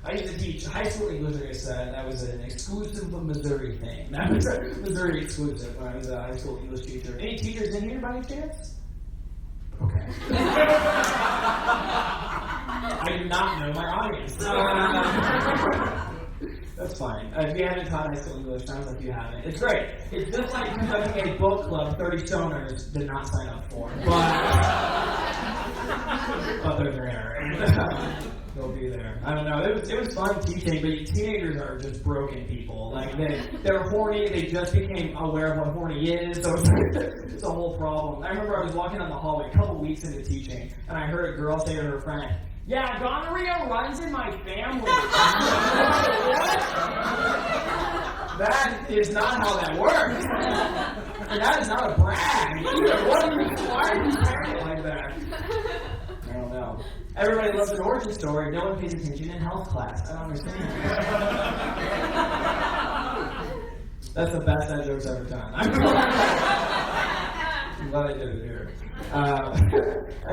I used to teach high school English, like I said. That was an exclusive Missouri thing. That was a Missouri exclusive when I was a high school English teacher. Any teachers in here by any chance? Okay. I do not know my audience. That's fine. If you haven't taught high school English, sounds like you haven't. It's great. It's just like conducting a book club 30 stoners did not sign up for. But they're there. They'll be there. I don't know. It was fun teaching, but teenagers are just broken people. Like, they're horny. They just became aware of what horny is. So it's a whole problem. I remember I was walking down the hallway a couple weeks into teaching, and I heard a girl say to her friend, "Yeah, gonorrhea runs in my family." What? That is not how that works. And that is not a brag either. Why are you saying it like that? I don't know. Everybody loves an origin story. No one pays attention in health class. I don't understand. That's the best that joke's ever done. I'm glad I did it here. I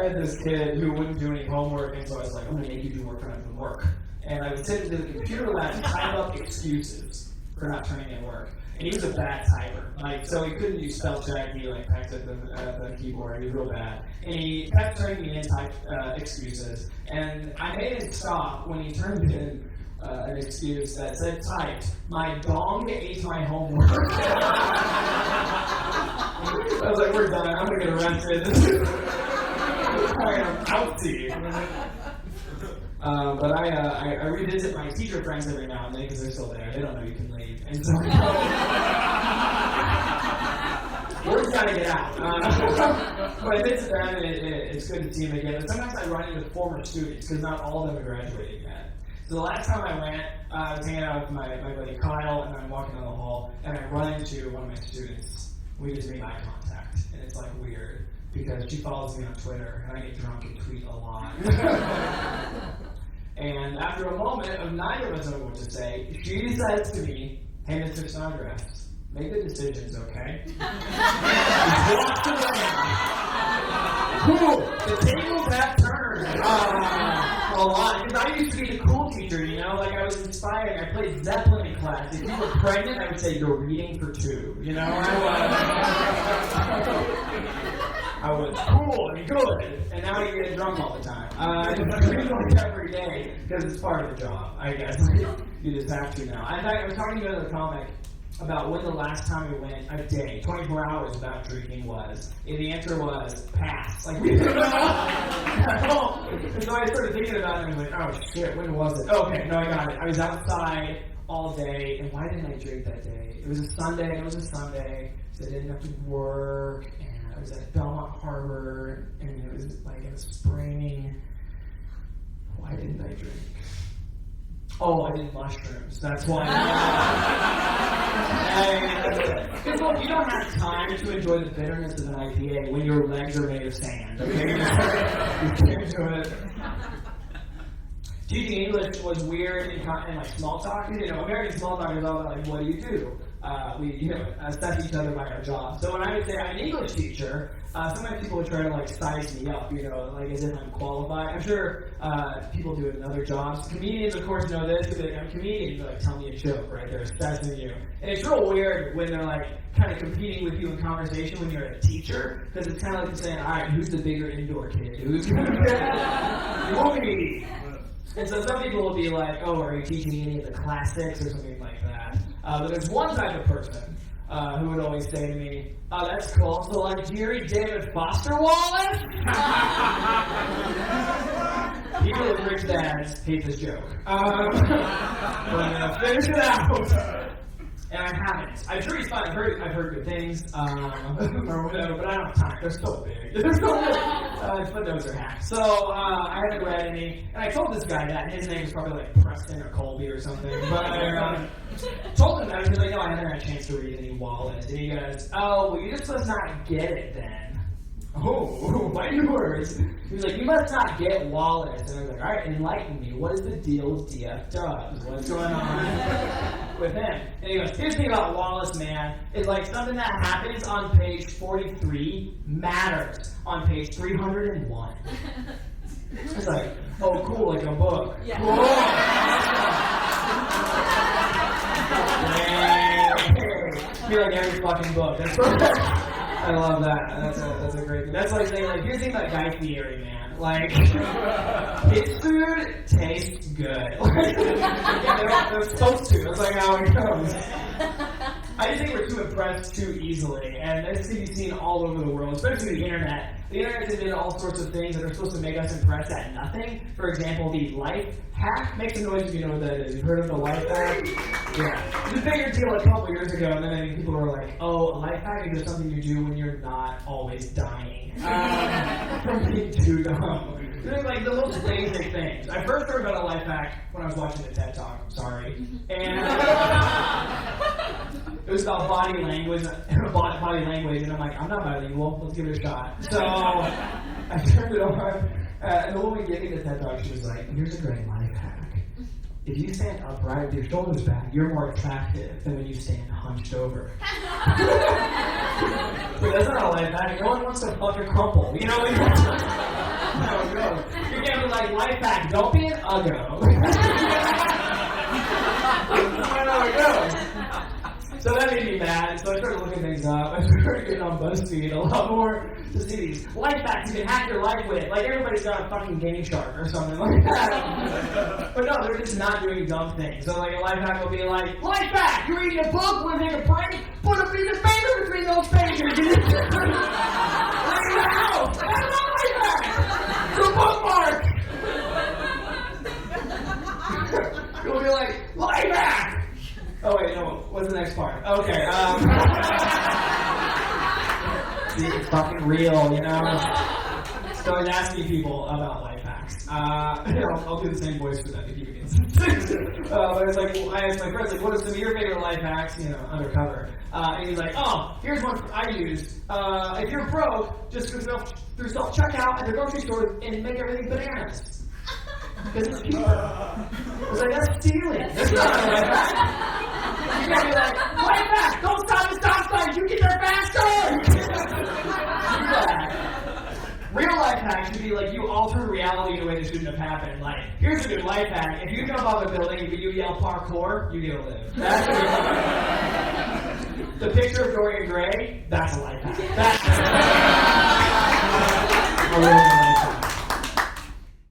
had this kid who wouldn't do any homework, and so I was like, I'm going to make you do more for not work. And I would sit into the computer lab and type up excuses for not turning in work. And he was a bad typer. Like, so he couldn't do spell check. He typed at the keyboard. He was real bad. And he kept turning me in type excuses. And I made him stop when he turned in an excuse that said typed, "My dong ate my homework." I was like, we're done. I'm going to get arrested. I'm outie. But I revisit my teacher friends every now and then because they're still there. They don't know you can leave. And so word's got to get out. But I visit them, and it's good to see them again. But sometimes I run into former students because not all of them are graduating yet. So the last time I went, I was hanging out with my buddy Kyle, and I'm walking down the hall, and I run into one of my students. We just made eye contact, and it's like weird because she follows me on Twitter, and I get drunk and tweet a lot. And after a moment of neither of us knowing what to say, she says to me, "Hey, Mr. Snodgrass, make the decisions, okay?" She walks away. Cool. The tables have turned a lot. Because I used to be the cool teacher, you know? Like, I was inspiring. I played Zeppelin in class. If you were pregnant, I would say, "You're reading for two." You know? I was cool and good, and now you get drunk all the time. I drink like every day because it's part of the job, I guess. You just have to now. In fact, I was talking to another comic about when the last time we went a day, 24 hours without drinking was. And the answer was pass. Like, we didn't know. And so I started thinking about it, and I was like, oh shit, when was it? Okay, no, I got it. I was outside all day, and why didn't I drink that day? It was a Sunday, so I didn't have to work, and I was at Belmont Harbor, and it was like in the spring. Why didn't I drink? Oh, I did mushrooms. That's why. Because look, you don't have time to enjoy the bitterness of an IPA when your legs are made of sand. Okay, you can't do it. Teaching English was weird in like small talk. You know, American small talk is all about like, what do you do? We assess each other by our job. So when I would say I'm an English teacher, sometimes people would try to like size me up, you know, like as if I'm qualified. I'm sure people do it in other jobs. Comedians, of course, know this. They're like, I'm a comedian. They're like, tell me a joke, right? They're assessing you, and it's real weird when they're like kind of competing with you in conversation when you're a teacher, because it's kind of like saying, all right, who's the bigger indoor kid? Who's going to be? And so some people will be like, oh, are you teaching any of the classics or something like that? But there's one type of person who would always say to me, oh, that's cool. So like Jerry David Foster Wallace? People with rich dads hate this joke. But finish it out. And I haven't. I'm sure he's fine. I've heard good things, or whatever, but I don't have time. They're so big. They're so big. Footnotes are hacked. So I haven't read any, and I told this guy that, and his name is probably like Preston or Colby or something, but I told him that because I know I haven't had a chance to read any Wallace, and he goes, oh, well, you just must not get it then. Oh, mighty words. He was like, you must not get Wallace. And I was like, all right, enlighten me. What is the deal with DF Dubs? What's going on with him? And he goes, here's the thing about Wallace, man. It's like something that happens on page 43 matters on page 301. It's like, oh, cool, like a book. Yeah. Cool. You're like every fucking book. That's perfect. I love that. That's a great thing. That's like saying, like, here's the thing about Guy Fieri, man. Like, his food tastes good. Yeah, they're supposed to. That's like how it goes. I just think we're too impressed too easily, and this can be seen all over the world, especially the internet. The internet's invented all sorts of things that are supposed to make us impressed at nothing. For example, the life hack. Make some noise if you know what that is. You've heard of the life hack? Yeah. It was a bigger deal a couple years ago, and then I think people were like, oh, a life hack is just something you do when you're not always dying. From being too dumb. They're like the most basic things. I first heard about a life hack when I was watching the TED Talk. Sorry. And it was about body language, and I'm like, I'm not bilingual. Let's give it a shot. So I turned it on, and the woman giving the TED Talk, she was like, here's a great life hack. If you stand upright with your shoulders back, you're more attractive than when you stand hunched over. But that's not a life hack. No one wants to fucking crumple. You know what I mean? You can't be like, life hack, don't be an uggo. That's not how it goes. So that made me mad, so I started looking things up. I started getting on BuzzFeed a lot more to see these life hacks you can hack your life with. Like, everybody's got a fucking Game Shark or something like that. But no, they're just not doing dumb things. So, like, a life hack will be like, life hack! You're reading a book, want to take a break? Put a piece of paper between those pages! Leave the house! That's not a life hack! It's a bookmark! You'll be like, life hack! Oh wait, no. What's the next part? Okay. See, it's fucking real, you know. So I was asking people about life hacks. I'll do the same voice for them if you can. But it's like, I asked my friends, like, what are some of your favorite life hacks? You know, undercover. And he's like, oh, here's one I use. If you're broke, just go through self-checkout at the grocery store and make everything bananas. Because it's cheaper. I was like, that's stealing. That's not a life hack. You gotta be like, life hack, don't stop at stop signs, you get there faster! Real life hack should be like, you alter reality in a way that shouldn't have happened. Like, here's a good life hack. If you jump off a building but you yell parkour, you get to live. That's a good life hack. The picture of Dorian Gray, that's a life hack. That's